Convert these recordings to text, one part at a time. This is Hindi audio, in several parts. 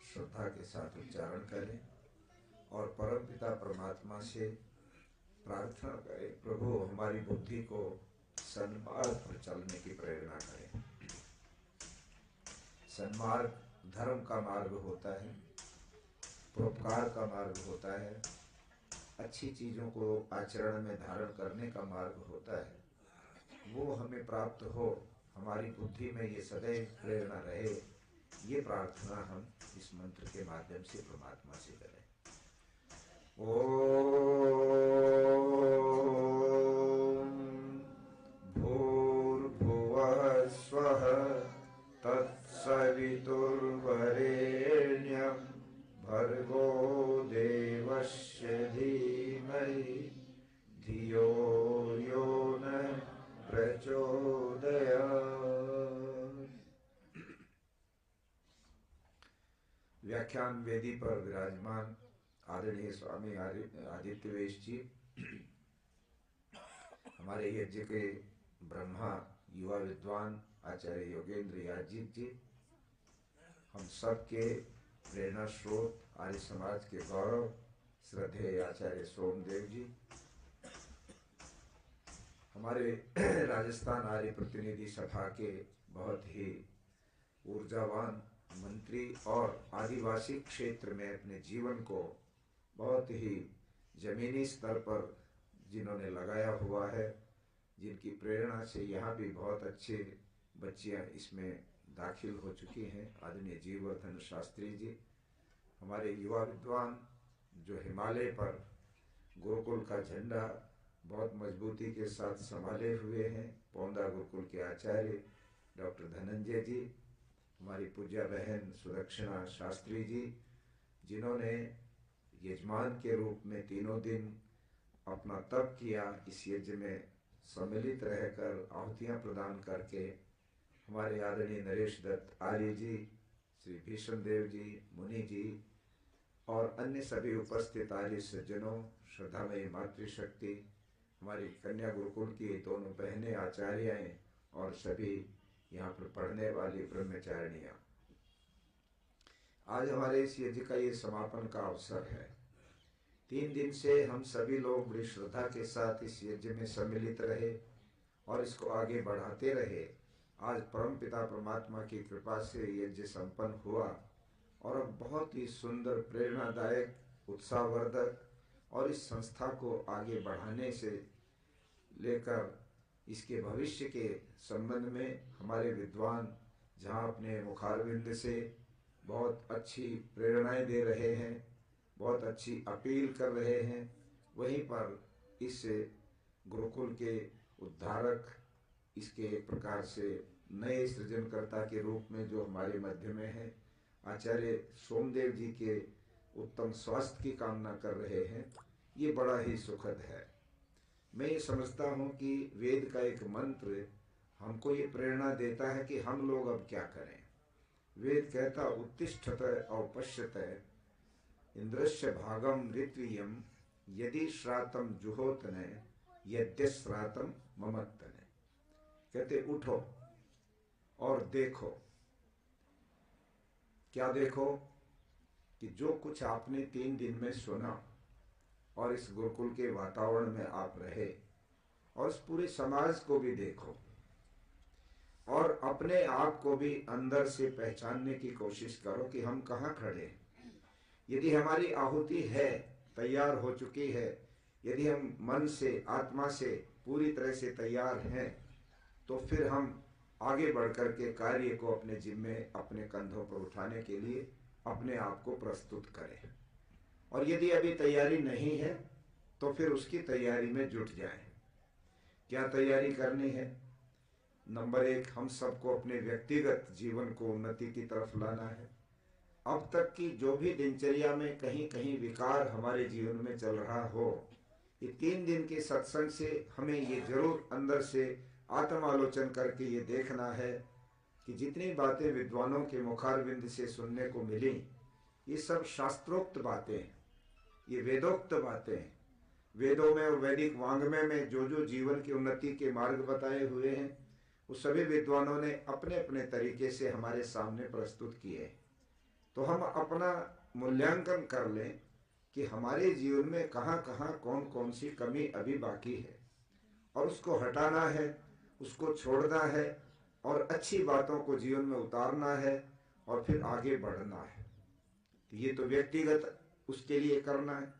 श्रद्धा के साथ उच्चारण करें और परमपिता परमात्मा से प्रार्थना करें, प्रभु हमारी बुद्धि को सन्मार्ग पर चलने की प्रेरणा करें। सन्मार्ग धर्म का मार्ग होता है, परोपकार का मार्ग होता है, अच्छी चीज़ों को आचरण में धारण करने का मार्ग होता है। वो हमें प्राप्त हो, हमारी बुद्धि में ये सदैव प्रेरणा रहे, ये प्रार्थना हम इस मंत्र के माध्यम से परमात्मा से करें। ओम भूर्भुवः स्वः तत्सवितुर्वरेण्यं भर्गो देवस्य धीमहि धियो यो न प्रचोदयात्। व्याख्यान वेदी पर विराजमान आदरणीय स्वामी आदित्यवेश जी, हमारे यज्ञ के ब्रह्मा युवा विद्वान आचार्य योगेंद्र याजित जी, हम सब के प्रेरणा स्रोत आर्य समाज के गौरव श्रद्धेय आचार्य सोमदेव जी, हमारे राजस्थान आर्य प्रतिनिधि सभा के बहुत ही ऊर्जावान मंत्री और आदिवासी क्षेत्र में अपने जीवन को बहुत ही जमीनी स्तर पर जिन्होंने लगाया हुआ है, जिनकी प्रेरणा से यहाँ भी बहुत अच्छे बच्चियाँ इसमें दाखिल हो चुकी हैं, आदरणीय जीववर्धन शास्त्री जी, हमारे युवा विद्वान जो हिमालय पर गुरुकुल का झंडा बहुत मजबूती के साथ संभाले हुए हैं, पौंदा गुरुकुल के आचार्य डॉक्टर धनंजय जी, हमारी पूज्या बहन सुदक्षिणा शास्त्री जी, जिन्होंने यजमान के रूप में तीनों दिन अपना तप किया, इस यज्ञ में सम्मिलित रहकर आहुतियाँ प्रदान करके, हमारे आदरणीय नरेश दत्त आर्य जी, श्री भीष्म देव जी, मुनि जी और अन्य सभी उपस्थित आर्य सज्जनों, श्रद्धामयी मातृशक्ति, हमारी कन्या गुरुकुल की दोनों बहनें आचार्याएँ और सभी यहाँ पर पढ़ने वाली ब्रह्मचारिणियाँ, आज हमारे इस यज्ञ का ये समापन का अवसर है। 3 दिन से हम सभी लोग बड़ी श्रद्धा के साथ इस यज्ञ में सम्मिलित रहे और इसको आगे बढ़ाते रहे। आज परमपिता परमात्मा की कृपा से यज्ञ संपन्न हुआ और अब बहुत ही सुंदर, प्रेरणादायक, उत्साहवर्धक और इस संस्था को आगे बढ़ाने से लेकर इसके भविष्य के संबंध में हमारे विद्वान जहाँ अपने मुखारविंद से बहुत अच्छी प्रेरणाएं दे रहे हैं, बहुत अच्छी अपील कर रहे हैं, वहीं पर इस गुरुकुल के उद्धारक, इसके एक प्रकार से नए सृजनकर्ता के रूप में जो हमारे मध्य में है, आचार्य सोमदेव जी के उत्तम स्वास्थ्य की कामना कर रहे हैं, ये बड़ा ही सुखद है। मैं ये समझता हूँ कि वेद का एक मंत्र हमको ये प्रेरणा देता है कि हम लोग अब क्या करें। वेद कहता उत्तिष्ठत औपश्यत इंद्रस्य भागम ऋत्वियम यदि श्रातम जुहोतने यद्यश्रातम ममत्तने। कहते उठो और देखो। क्या देखो? कि जो कुछ आपने 3 दिन में सुना और इस गुरुकुल के वातावरण में आप रहे और इस पूरे समाज को भी देखो और अपने आप को भी अंदर से पहचानने की कोशिश करो कि हम कहाँ खड़े हैं। यदि हमारी आहुति है, तैयार हो चुकी है, यदि हम मन से, आत्मा से पूरी तरह से तैयार हैं, तो फिर हम आगे बढ़कर के कार्य को अपने जिम्मे, अपने कंधों पर उठाने के लिए अपने आप को प्रस्तुत करें। और यदि अभी तैयारी नहीं है तो फिर उसकी तैयारी में जुट जाएं। क्या तैयारी करनी है? नंबर 1, हम सबको अपने व्यक्तिगत जीवन को उन्नति की तरफ लाना है। अब तक की जो भी दिनचर्या में कहीं कहीं विकार हमारे जीवन में चल रहा हो, ये 3 दिन के सत्संग से हमें ये जरूर अंदर से आत्मालोचन करके ये देखना है कि जितनी बातें विद्वानों के मुखारविंद से सुनने को मिली, ये सब शास्त्रोक्त बातें हैं, ये वेदोक्त बातें हैं। वेदों में और वैदिक वांग्मय में जो जो जीवन की उन्नति के मार्ग बताए हुए हैं, वो सभी विद्वानों ने अपने अपने तरीके से हमारे सामने प्रस्तुत किए। तो हम अपना मूल्यांकन कर लें कि हमारे जीवन में कहाँ कहाँ कौन कौन सी कमी अभी बाकी है और उसको हटाना है, उसको छोड़ना है और अच्छी बातों को जीवन में उतारना है और फिर आगे बढ़ना है। तो ये तो व्यक्तिगत उसके लिए करना है।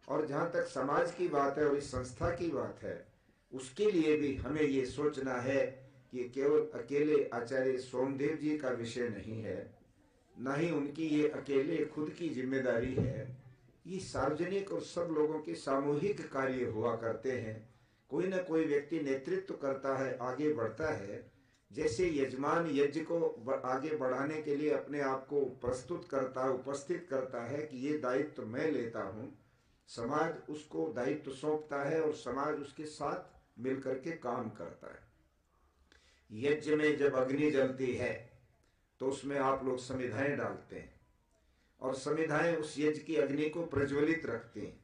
और जहाँ तक समाज की बात है और इस संस्था की बात है, उसके लिए भी हमें ये सोचना है कि केवल अकेले आचार्य सोमदेव जी का विषय नहीं है, न ही उनकी ये अकेले खुद की जिम्मेदारी है। ये सार्वजनिक और सब लोगों के सामूहिक कार्य हुआ करते हैं। कोई न कोई व्यक्ति नेतृत्व करता है, आगे बढ़ता है। जैसे यजमान यज्ञ को आगे बढ़ाने के लिए अपने आप को प्रस्तुत करता है, उपस्थित करता है कि ये दायित्व मैं लेता हूँ, समाज उसको दायित्व सौंपता है और समाज उसके साथ मिलकर के काम करता है। यज्ञ में जब अग्नि जलती है तो उसमें आप लोग समिधाएं डालते हैं और समिधाएं उस यज्ञ की अग्नि को प्रज्वलित रखती हैं।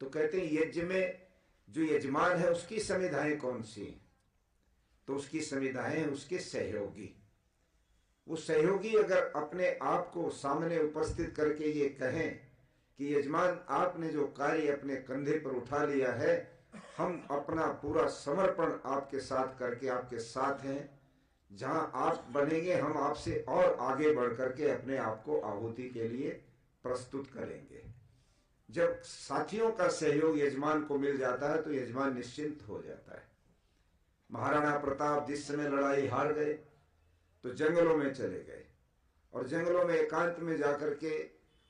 तो कहते हैं यज्ञ में जो यजमान है उसकी समिधाएं कौन सी हैं? तो उसकी समिधाएं उसके सहयोगी। वो सहयोगी अगर अपने आप को सामने उपस्थित करके ये कहें कि यजमान आपने जो कार्य अपने कंधे पर उठा लिया है, हम अपना पूरा समर्पण आपके साथ करके आपके साथ हैं, जहां आप बनेंगे हम आपसे और आगे बढ़ करके अपने आप को आहुति के लिए प्रस्तुत करेंगे। जब साथियों का सहयोग यजमान को मिल जाता है तो यजमान निश्चिंत हो जाता है। महाराणा प्रताप जिस समय लड़ाई हार गए तो जंगलों में चले गए और जंगलों में एकांत में जाकर के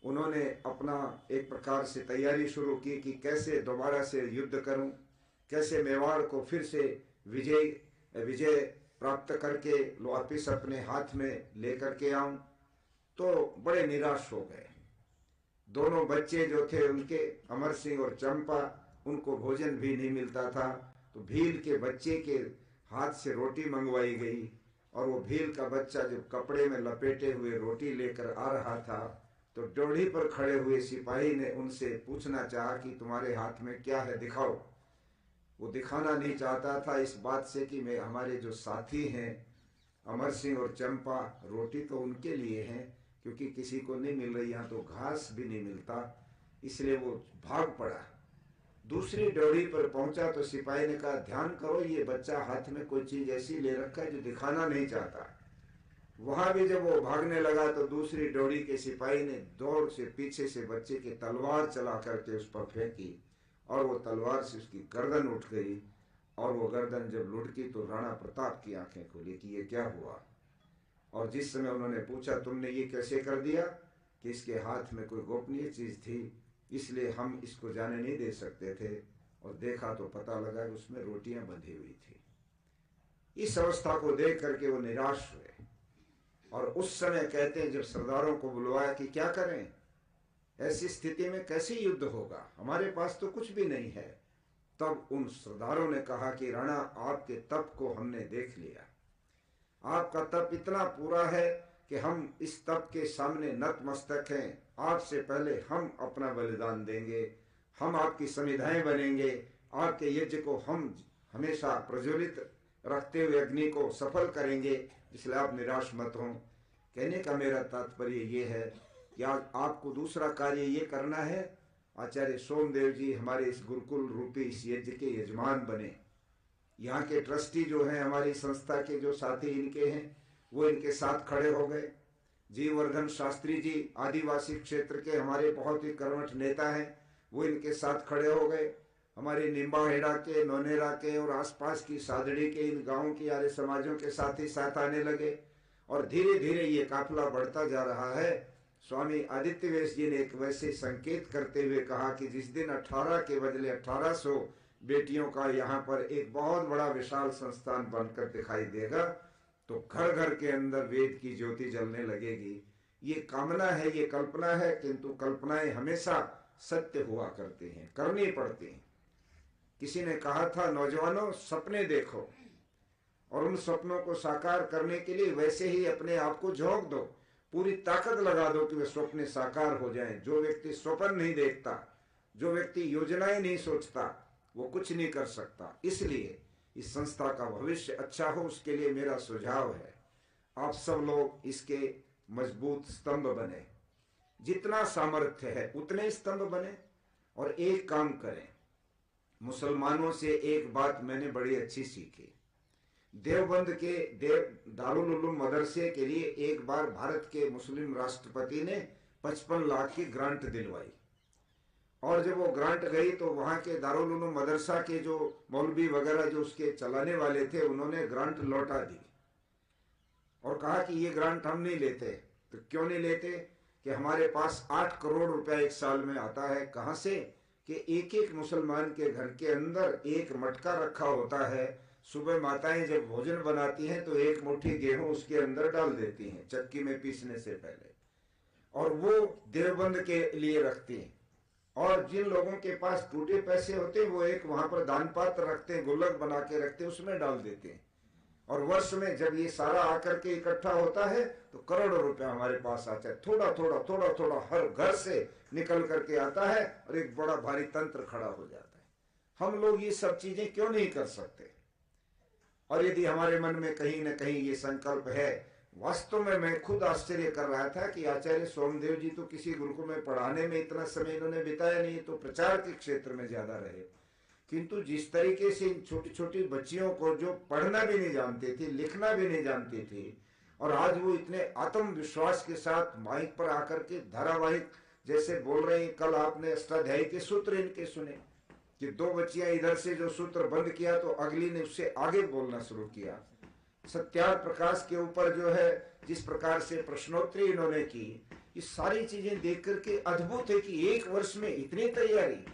उन्होंने अपना एक प्रकार से तैयारी शुरू की कि कैसे दोबारा से युद्ध करूं, कैसे मेवाड़ को फिर से विजय प्राप्त करके वापिस अपने हाथ में लेकर के आऊं। तो बड़े निराश हो गए। दोनों बच्चे जो थे उनके, अमर सिंह और चंपा, उनको भोजन भी नहीं मिलता था। तो भील के बच्चे के हाथ से रोटी मंगवाई गई और वो भील का बच्चा जब कपड़े में लपेटे हुए रोटी लेकर आ रहा था तो ड्योढ़ी पर खड़े हुए सिपाही ने उनसे पूछना चाहा कि तुम्हारे हाथ में क्या है, दिखाओ। वो दिखाना नहीं चाहता था इस बात से कि मैं, हमारे जो साथी हैं अमर सिंह और चंपा, रोटी तो उनके लिए है क्योंकि किसी को नहीं मिल रही, यहाँ तो घास भी नहीं मिलता, इसलिए वो भाग पड़ा। दूसरी ड्योढ़ी पर पहुंचा तो सिपाही ने कहा ध्यान करो, ये बच्चा हाथ में कोई चीज ऐसी ले रखा है जो दिखाना नहीं चाहता। वहां भी जब वो भागने लगा तो दूसरी ड्योढ़ी के सिपाही ने दौड़ से पीछे से बच्चे की तलवार चला करके उस पर फेंकी और वो तलवार से उसकी गर्दन उठ गई और वो गर्दन जब लुढ़की तो राणा प्रताप की आंखें खुली कि ये क्या हुआ। और जिस समय उन्होंने पूछा तुमने ये कैसे कर दिया, कि इसके हाथ में कोई गोपनीय चीज थी इसलिए हम इसको जाने नहीं दे सकते थे, और देखा तो पता लगा कि उसमें रोटियां बंधी हुई थी। इस अवस्था को देख करके वो निराश हुए और उस समय कहते हैं जब सरदारों को बुलवाया कि क्या करें, ऐसी स्थिति में कैसे युद्ध होगा, हमारे पास तो कुछ भी नहीं है। तब उन सरदारों ने कहा कि राणा आपके तप को हमने देख लिया, आपका तप इतना पूरा है कि हम इस तप के सामने नतमस्तक हैं। आपसे पहले हम अपना बलिदान देंगे, हम आपकी समिधाएं बनेंगे, आपके यज्ञ को हम हमेशा प्रज्वलित रखते हुए अग्नि को सफल करेंगे, इसलिए आप निराश मत हों। कहने का मेरा तात्पर्य ये है कि आज आपको दूसरा कार्य ये करना है, आचार्य सोमदेव जी हमारे इस गुरुकुल रूपी इस यज्ञ के यजमान बने। यहाँ के ट्रस्टी जो हैं, हमारी संस्था के जो साथी इनके हैं, वो इनके साथ खड़े हो गए। जीवर्धन शास्त्री जी आदिवासी क्षेत्र के हमारे बहुत ही कर्मठ नेता हैं, वो इनके साथ खड़े हो गए। हमारे निम्बाहेड़ा के, नौनेरा के और आसपास की सादड़ी के इन गांवों के आर्य समाजों के साथ ही साथ आने लगे और धीरे धीरे ये काफिला बढ़ता जा रहा है। स्वामी आदित्यवेश जी ने एक वैसे संकेत करते हुए कहा कि जिस दिन 18 के बदले 1800 बेटियों का यहाँ पर एक बहुत बड़ा विशाल संस्थान बनकर दिखाई देगा तो घर घर के अंदर वेद की ज्योति जलने लगेगी। ये कामना है, ये कल्पना है, किंतु कल्पनाएं हमेशा सत्य हुआ करती हैं, करनी पड़ती हैं। किसी ने कहा था नौजवानों सपने देखो और उन सपनों को साकार करने के लिए वैसे ही अपने आप को झोंक दो, पूरी ताकत लगा दो कि वे स्वप्न साकार हो जाएं। जो व्यक्ति स्वप्न नहीं देखता, जो व्यक्ति योजनाएं नहीं सोचता, वो कुछ नहीं कर सकता। इसलिए इस संस्था का भविष्य अच्छा हो, उसके लिए मेरा सुझाव है आप सब लोग इसके मजबूत स्तंभ बने, जितना सामर्थ्य है उतने स्तंभ बने और एक काम करें। मुसलमानों से एक बात मैंने बड़ी अच्छी सीखी। देवबंद के दारुल उलूम मदरसे के लिए एक बार भारत के मुस्लिम राष्ट्रपति ने 55 लाख की ग्रांट दिलवाई, और जब वो ग्रांट गई तो वहां के दारुल उलूम मदरसा के जो मौलवी वगैरह जो उसके चलाने वाले थे, उन्होंने ग्रांट लौटा दी और कहा कि ये ग्रांट हम नहीं लेते। तो क्यों नहीं लेते? कि हमारे पास 8 करोड़ रुपया एक साल में आता है। कहां से? कि एक एक मुसलमान के घर के अंदर एक मटका रखा होता है। सुबह माताएं जब भोजन बनाती हैं तो एक मुट्ठी गेहूं उसके अंदर डाल देती हैं चक्की में पीसने से पहले, और वो देवबंद के लिए रखती हैं। और जिन लोगों के पास टूटे पैसे होते हैं वो एक वहां पर दान पात्र रखते हैं, गुल्लक बना के रखते हैं, उसमें डाल देते हैं। और वर्ष में जब ये सारा आकर के इकट्ठा होता है तो करोड़ों रुपया हमारे पास आता है। थोड़ा थोड़ा थोड़ा थोड़ा हर घर से निकल करके आता है और एक बड़ा भारी तंत्र खड़ा हो जाता है। हम लोग ये सब चीजें क्यों नहीं कर सकते? और यदि हमारे मन में कहीं न कहीं ये संकल्प है, वास्तव में मैं खुद आश्चर्य कर रहा था कि आचार्य सोमदेव जी तो किसी गुरुकुल में पढ़ाने में इतना समय इन्होंने बिताया नहीं, तो प्रचार के क्षेत्र में ज्यादा रहे। किंतु जिस तरीके से इन छोटी छोटी बच्चियों को जो पढ़ना भी नहीं जानते थे, लिखना भी नहीं जानते थे, और आज वो इतने आत्मविश्वास के साथ माइक पर आकर के धारावाहिक जैसे बोल रहे हैं। कल आपने अष्टाध्यायी के सूत्र इनके सुने कि 2 बच्चियां इधर से जो सूत्र बंद किया तो अगली ने उससे आगे बोलना शुरू किया। सत्यार्थ प्रकाश के ऊपर जो है जिस प्रकार से प्रश्नोत्तरी इन्होंने की, ये सारी चीजें देख करके अद्भुत है कि एक वर्ष में इतनी तैयारी।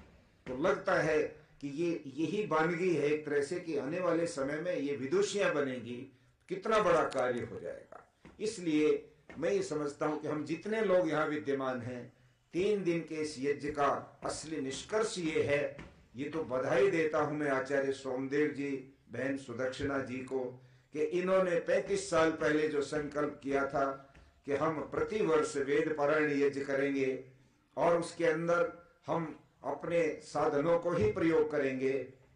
तो लगता है कि यही वानगी है एक तरह से कि आने वाले समय में ये विदुषियां बनेगी, कितना बड़ा कार्य हो जाएगा। इसलिए मैं ये समझता हूं कि हम जितने लोग यहाँ विद्यमान हैं, 3 दिन के इस यज्ञ का असली निष्कर्ष ये है। ये तो बधाई देता हूं मैं आचार्य सोमदेव जी, बहन सुदक्षिणा जी को, कि इन्होंने 35 साल पहले जो संकल्प किया था कि हम प्रतिवर्ष वेद पारायण यज्ञ करेंगे और उसके अंदर हम अपने साधनों को ही प्रयोग करेंगे।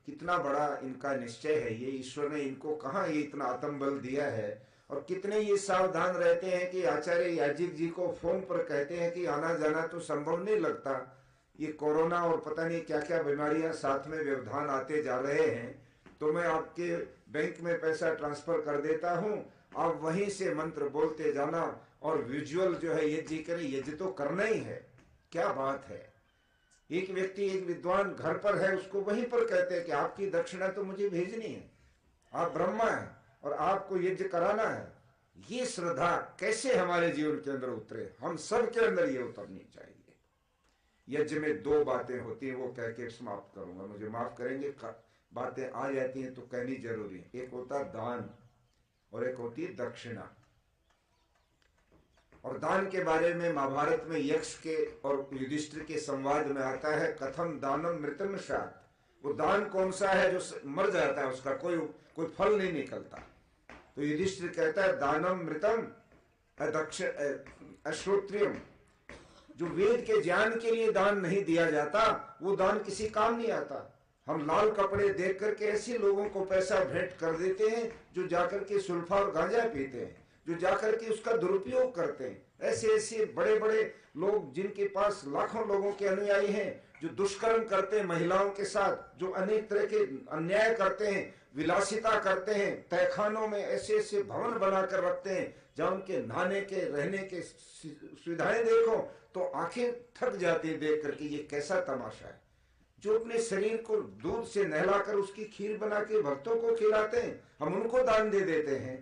कितना बड़ा इनका निश्चय है ये। ईश्वर ने इनको कहाँ ये इतना आत्मबल दिया है, और कितने ये सावधान रहते हैं कि आचार्य याजिक जी को फोन पर कहते हैं कि आना जाना तो संभव नहीं लगता, ये कोरोना और पता नहीं क्या क्या बीमारियां साथ में व्यवधान आते जा रहे हैं, तो मैं आपके बैंक में पैसा ट्रांसफर कर देता हूं, आप वहीं से मंत्र बोलते जाना और विजुअल जो है यज्ञ करें। यज्ञ तो करना ही है, क्या बात है। एक व्यक्ति, एक विद्वान घर पर है, उसको वहीं पर कहते हैं कि आपकी दक्षिणा तो मुझे भेजनी है, आप ब्रह्मा हैं और आपको यज्ञ कराना है। ये श्रद्धा कैसे हमारे जीवन के अंदर उतरे? हम सब के अंदर ये उतरनी चाहिए। यज्ञ में 2 बातें होती हैं, वो कह के समाप्त करूंगा, मुझे माफ करेंगे, बातें आ जाती हैं तो कहनी जरूरी है। एक होता दान और एक होती है दक्षिणा। और दान के बारे में महाभारत में यक्ष के और युधिष्ठिर के संवाद में आता है, कथम दानम मृतम शात। वो दान कौन सा है जो मर जाता है, उसका कोई फल नहीं निकलता। तो युधिष्ठिर कहता है दानम मृतम अश्रोत्रियम। जो वेद के ज्ञान के लिए दान नहीं दिया जाता वो दान किसी काम नहीं आता। हम लाल कपड़े देख करके ऐसे लोगों को पैसा भेंट कर देते हैं जो जाकर के सुल्फा और गांजा पीते हैं, जो जाकर के उसका दुरुपयोग करते हैं। ऐसे ऐसे बड़े बड़े लोग जिनके पास लाखों लोगों के अनुयायी हैं, जो दुष्कर्म करते हैं महिलाओं के साथ, जो अनेक तरह के अन्याय करते हैं, विलासिता करते हैं, तहखानों में ऐसे ऐसे भवन बनाकर रखते हैं जहाँ उनके नहाने के रहने के सुविधाएं देखो तो आंखें थक जाती है देख करके, ये कैसा तमाशा है। जो अपने शरीर को दूध से नहलाकर उसकी खीर बना के भक्तों को खिलाते हैं, हम उनको दान दे देते हैं।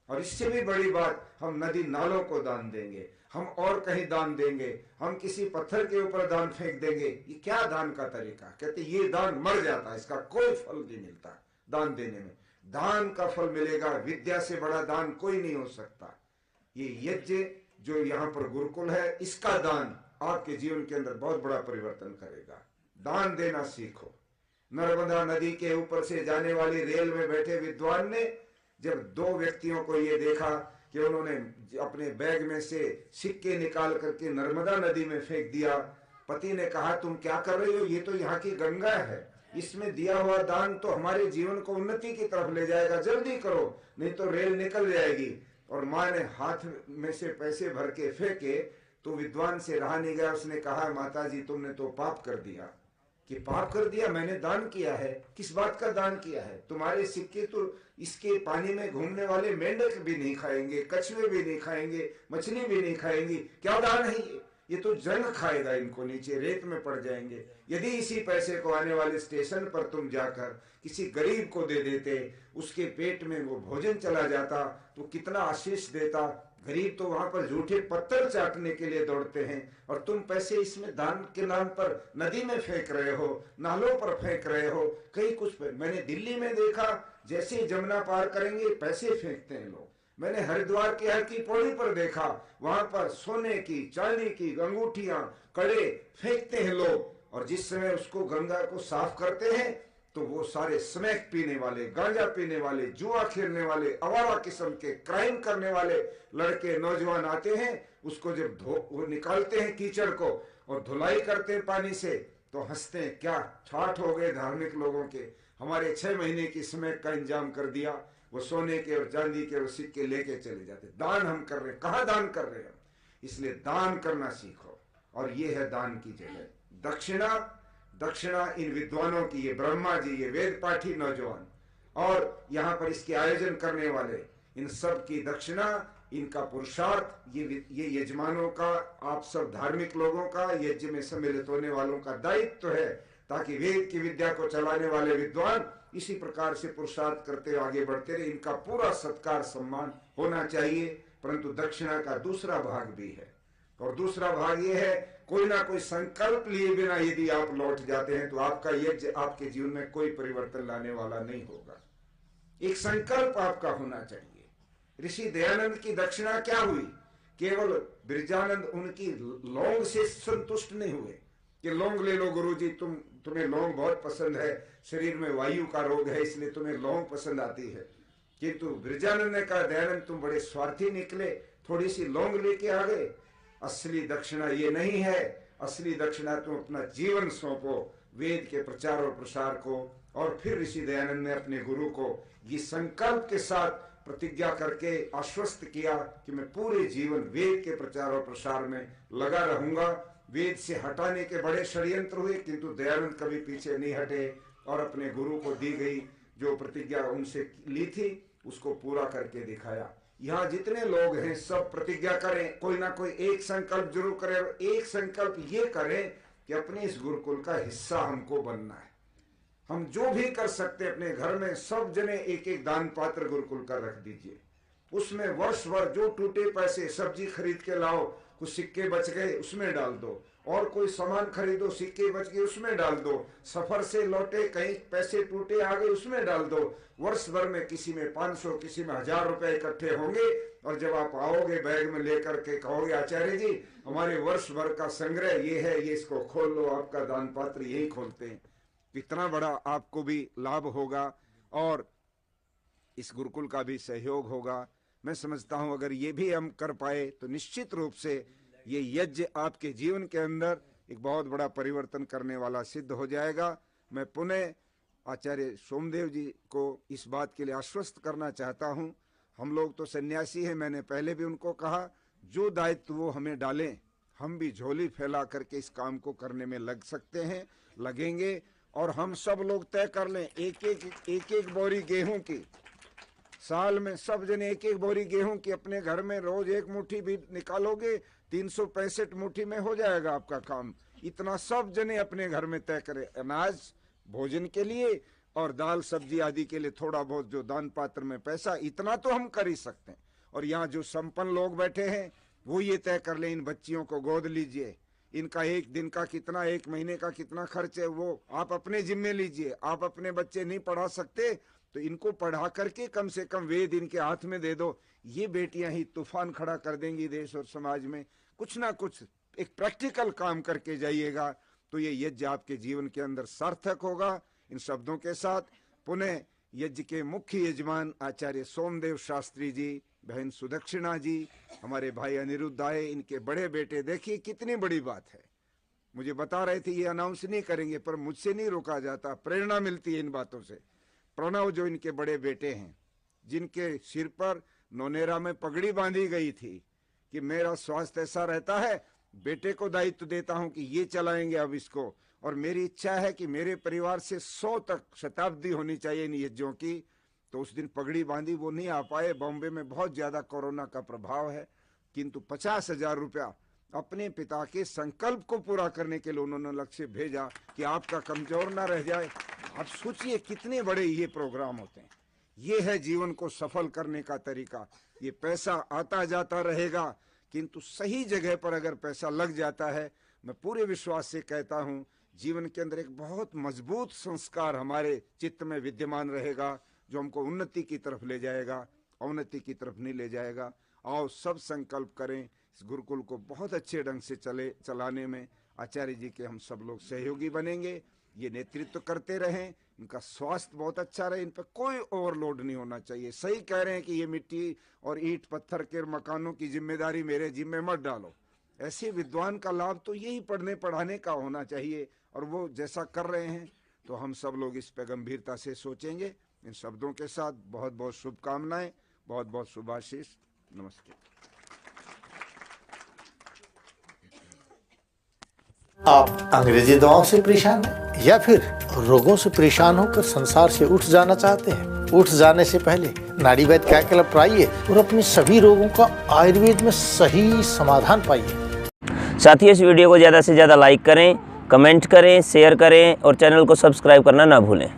और इससे भी बड़ी बात, हम नदी नालों को दान देंगे, हम और कहीं दान देंगे, हम किसी पत्थर के ऊपर दान फेंक देंगे। ये क्या दान का तरीका? कहते ये दान मर जाता है, इसका कोई फल नहीं मिलता दान देने में। दान का फल मिलेगा, विद्या से बड़ा दान कोई नहीं हो सकता। ये यज्ञ जो यहाँ पर गुरुकुल है, इसका दान आपके जीवन के अंदर बहुत बड़ा परिवर्तन करेगा। दान देना सीखो। नर्मदा नदी के ऊपर से जाने वाली रेल में बैठे विद्वान ने जब 2 व्यक्तियों को ये देखा कि उन्होंने अपने बैग में से सिक्के निकाल करके नर्मदा नदी में फेंक दिया, पति ने कहा तुम क्या कर रही हो, ये तो यहाँ की गंगा है, इसमें दिया हुआ दान तो हमारे जीवन को उन्नति की तरफ ले जाएगा, जल्दी करो नहीं तो रेल निकल जाएगी। और माँ ने हाथ में से पैसे भर के फेंके तो विद्वान से रहा नहीं गया। उसने कहा, माता जी तुमने तो पाप कर दिया। कि पाप कर दिया? मैंने दान किया है। किस बात का दान किया है? तुम्हारे सिक्के तो इसके पानी में घूमने वाले मेंढक भी नहीं खाएंगे, कछुए भी नहीं खाएंगे, मछली भी नहीं खाएंगी। क्या दान है ये तो जंग खाएगा, इनको नीचे रेत में पड़ जाएंगे। यदि इसी पैसे को आने वाले स्टेशन पर तुम जाकर किसी गरीब को दे देते, उसके पेट में वो भोजन चला जाता तो कितना आशीष देता। गरीब तो वहां पर झूठे पत्थर चाटने के लिए दौड़ते हैं और तुम पैसे इसमें दान के नाम पर नदी में फेंक रहे हो, नालों पर फेंक रहे हो। कई कुछ मैंने दिल्ली में देखा, जैसे ही जमुना पार करेंगे पैसे फेंकते हैं लोग। मैंने हरिद्वार के हर की पौड़ी पर देखा, वहां पर सोने की चांदी की अंगूठियां कड़े फेंकते हैं लोग। और जिस समय उसको गंगा को साफ करते हैं तो वो सारे स्मैक पीने वाले, गांजा पीने वाले, जुआ खेलने वाले, आवारा किस्म के क्राइम करने वाले लड़के नौजवान आते हैं। उसको जब वो निकालते हैं कीचड़ को और धुलाई करते हैं पानी से तो हंसते हैं, क्या ठाठ हो गए धार्मिक लोगों के, हमारे 6 महीने की स्मैक का इंतजाम कर दिया। वो सोने के और चांदी के और सिक्के लेके चले जाते। दान हम कर रहे हैं, कहाँ दान कर रहे हैं? इसलिए दान करना सीखो। और ये है दान की जगह दक्षिणा। दक्षिणा इन विद्वानों की, ये ब्रह्मा जी, ये वेद पाठी नौजवान और यहाँ पर इसके आयोजन करने वाले, इन सब की दक्षिणा, इनका पुरुषार्थ, ये यजमानों का, आप सब धार्मिक लोगों का, यज्ञ में सम्मिलित होने वालों का दायित्व है, ताकि वेद की विद्या को चलाने वाले विद्वान इसी प्रकार से पुरुषार्थ करते आगे बढ़ते रहे। इनका पूरा सत्कार सम्मान होना चाहिए। परंतु दक्षिणा का दूसरा भाग भी है, और दूसरा भाग ये है, कोई ना कोई संकल्प लिए बिना यदि आप लौट जाते हैं तो आपका यज्ञ आपके जीवन में कोई परिवर्तन लाने वाला नहीं होगा। एक संकल्प आपका होना चाहिए। ऋषि दयानंद की दक्षिणा क्या हुई? केवल बिरजानंद उनकी लौंग से संतुष्ट नहीं हुए कि लौंग ले लो गुरुजी, तुम्हें लौंग बहुत पसंद है, शरीर में वायु का रोग है इसलिए तुम्हें लौंग पसंद आती है। किंतु बिरजानंद ने कहा, दयानंद तुम बड़े स्वार्थी निकले, थोड़ी सी लौंग लेके आ गए। असली दक्षिणा ये नहीं है। असली दक्षिणा तुम अपना जीवन सौंपो वेद के प्रचार और प्रसार को। और फिर ऋषि दयानंद ने अपने गुरु को ये संकल्प के साथ प्रतिज्ञा करके आश्वस्त किया कि मैं पूरे जीवन वेद के प्रचार और प्रसार में लगा रहूंगा। वेद से हटाने के बड़े षड्यंत्र हुए किंतु दयानंद कभी पीछे नहीं हटे और अपने गुरु को दी गई जो प्रतिज्ञा उनसे ली थी उसको पूरा करके दिखाया। यहाँ जितने लोग हैं सब प्रतिज्ञा करें, कोई ना कोई एक संकल्प जरूर करें। और एक संकल्प ये करें कि अपने इस गुरुकुल का हिस्सा हमको बनना है। हम जो भी कर सकते अपने घर में सब जने एक एक दान पात्र गुरुकुल का रख दीजिए। उसमें वर्ष भर जो टूटे पैसे, सब्जी खरीद के लाओ, कुछ सिक्के बच गए उसमें डाल दो, और कोई सामान खरीदो सिक्के बच गए उसमें डाल दो, सफर से लौटे कहीं पैसे टूटे आ गए उसमें डाल दो। वर्ष भर में किसी में 500 किसी में 1000 रुपए इकट्ठे होंगे और जब आप आओगे बैग में लेकर के कहोगे, आचार्य जी हमारे वर्ष भर का संग्रह ये है, ये इसको खोल लो, आपका दान पात्र यही खोलते हैं। कितना बड़ा आपको भी लाभ होगा और इस गुरुकुल का भी सहयोग होगा। मैं समझता हूं अगर ये भी हम कर पाए तो निश्चित रूप से ये यज्ञ आपके जीवन के अंदर एक बहुत बड़ा परिवर्तन करने वाला सिद्ध हो जाएगा। मैं पुनः आचार्य सोमदेव जी को इस बात के लिए आश्वस्त करना चाहता हूं। हम लोग तो सन्यासी हैं, मैंने पहले भी उनको कहा जो दायित्व वो हमें डालें हम भी झोली फैला करके इस काम को करने में लग सकते हैं, लगेंगे। और हम सब लोग तय कर लें एक एक बोरी गेहूं की, साल में सब जने एक एक बोरी गेहूं की अपने घर में रोज एक मुट्ठी भी निकालोगे 365 मुट्ठी में हो जाएगा आपका काम। इतना सब जने अपने घर में तय करें, अनाज भोजन के लिए और दाल सब्जी आदि के लिए थोड़ा बहुत जो दान पात्र में पैसा, इतना तो हम कर ही सकते हैं। और यहाँ जो संपन्न लोग बैठे हैं वो ये तय कर लें इन बच्चियों को गोद लीजिए, इनका एक दिन का कितना, एक महीने का कितना खर्च है वो आप अपने जिम्मे लीजिए। आप अपने बच्चे नहीं पढ़ा सकते तो इनको पढ़ा करके कम से कम वेद इनके हाथ में दे दो। ये बेटियां ही तूफान खड़ा कर देंगी देश और समाज में। कुछ ना कुछ एक प्रैक्टिकल काम करके जाइएगा तो ये यज्ञ आपके जीवन के अंदर सार्थक होगा। इन शब्दों के साथ पुनः यज्ञ के मुख्य यजमान आचार्य सोमदेव शास्त्री जी, बहन सुदक्षिणा जी, हमारे भाई अनिरुद्ध आए, इनके बड़े बेटे, देखिए कितनी बड़ी बात है। मुझे बता रहे थे ये अनाउंस नहीं करेंगे पर मुझसे नहीं रोका जाता, प्रेरणा मिलती है इन बातों से। प्रणव जो इनके बड़े बेटे हैं जिनके सिर पर नौनेरा में पगड़ी बांधी गई थी कि मेरा स्वास्थ्य ऐसा रहता है, बेटे को दायित्व देता हूं कि ये चलाएंगे अब इसको, और मेरी इच्छा है कि मेरे परिवार से 100 तक शताब्दी होनी चाहिए इन यज्ञों की। तो उस दिन पगड़ी बांधी, वो नहीं आ पाए। बॉम्बे में बहुत ज्यादा कोरोना का प्रभाव है, किंतु 50,000 रुपया अपने पिता के संकल्प को पूरा करने के लिए उन्होंने लक्ष्य भेजा कि आपका कमजोर ना रह जाए। आप सोचिए कितने बड़े ये प्रोग्राम होते हैं। ये है जीवन को सफल करने का तरीका। ये पैसा आता जाता रहेगा, किंतु सही जगह पर अगर पैसा लग जाता है, मैं पूरे विश्वास से कहता हूं, जीवन के अंदर एक बहुत मजबूत संस्कार हमारे चित्त में विद्यमान रहेगा, जो हमको उन्नति की तरफ ले जाएगा, अवनति की तरफ नहीं ले जाएगा। आओ सब संकल्प करें इस गुरुकुल को बहुत अच्छे ढंग से चलाने में। आचार्य जी के हम सब लोग सहयोगी बनेंगे, ये नेतृत्व करते रहें, इनका स्वास्थ्य बहुत अच्छा रहे, इन पर कोई ओवरलोड नहीं होना चाहिए। सही कह रहे हैं कि ये मिट्टी और ईंट पत्थर के मकानों की जिम्मेदारी मेरे जिम्मे मत डालो। ऐसे विद्वान का लाभ तो यही पढ़ने पढ़ाने का होना चाहिए, और वो जैसा कर रहे हैं तो हम सब लोग इस पर गंभीरता से सोचेंगे। इन शब्दों के साथ बहुत बहुत शुभकामनाएं, बहुत बहुत शुभाशीष। नमस्ते। आप अंग्रेजी दवाओं से परेशान हैं या फिर रोगों से परेशान होकर संसार से उठ जाना चाहते हैं? उठ जाने से पहले नाड़ी वैद्य क्या क्लब आइए और अपने सभी रोगों का आयुर्वेद में सही समाधान पाइए। साथियों, इस वीडियो को ज़्यादा से ज़्यादा लाइक करें, कमेंट करें, शेयर करें और चैनल को सब्सक्राइब करना ना भूलें।